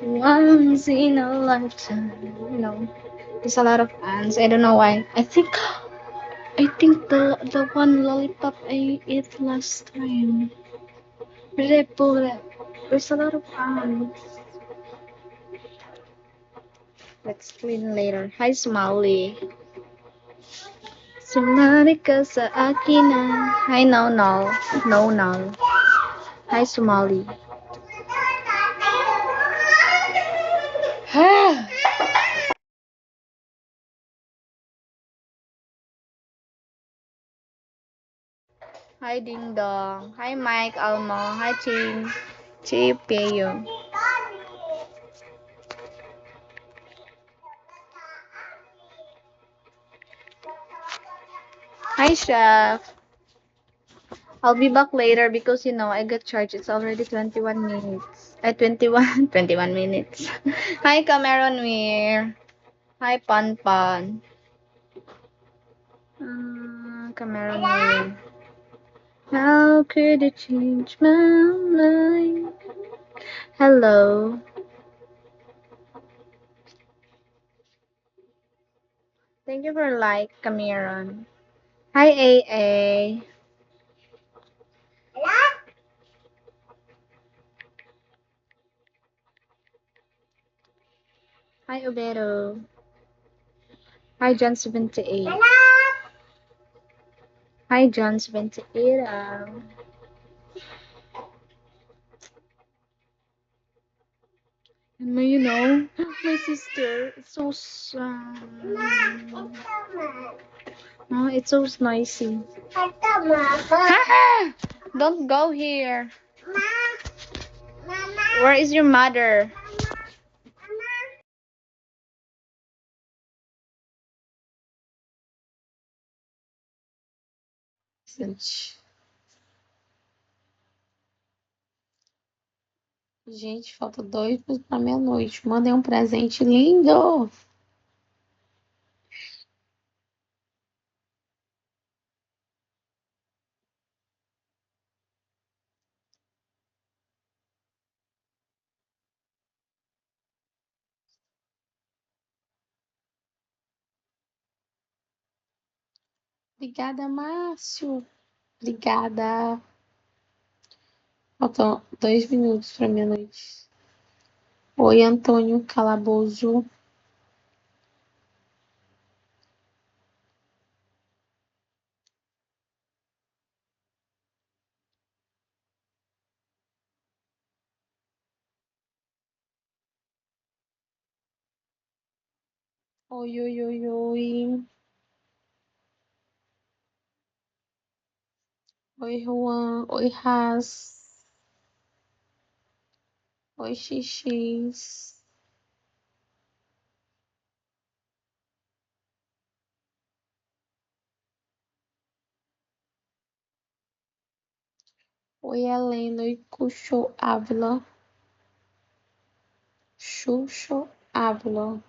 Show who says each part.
Speaker 1: Once in a lifetime. There's a lot of ants. I don't know why. I think the one lollipop I ate last time. Where did I put it? There's a lot of ants. Let's clean later. Hi, Smiley. Sumali ka sa akin na. Hi, no, no. No, no. Hi, Somali. Hi, Ding Dong. Hi, Mike, Almo. Hi, Ching. Chipeo. Hi, Chef. I'll be back later because, I got charged. It's already 21 minutes. 21 minutes. Hi, Cameron Weir. Hi, Pan Pan. Cameron Weir. How could it change my mind? Hello. Thank you for Cameron. Hi, AA. Hi, Obero. Hi, John 78. Hi, John 78. And my sister, it's so oh, it's so noisy. Ah, don't go here. Where is your mother?
Speaker 2: Gente, falta 2 minutos pra meia-noite. Mandei um presente lindo. Obrigada, Márcio. Obrigada. Faltam 2 minutos pra meia-noite. Oi, Antônio Calabozo. Oi, oi, oi, oi. Oi, Juan. Oi, Raz. Oi, XX. Oi, Helena. Oi, Cuxo Ávila. Xuxo Ávila.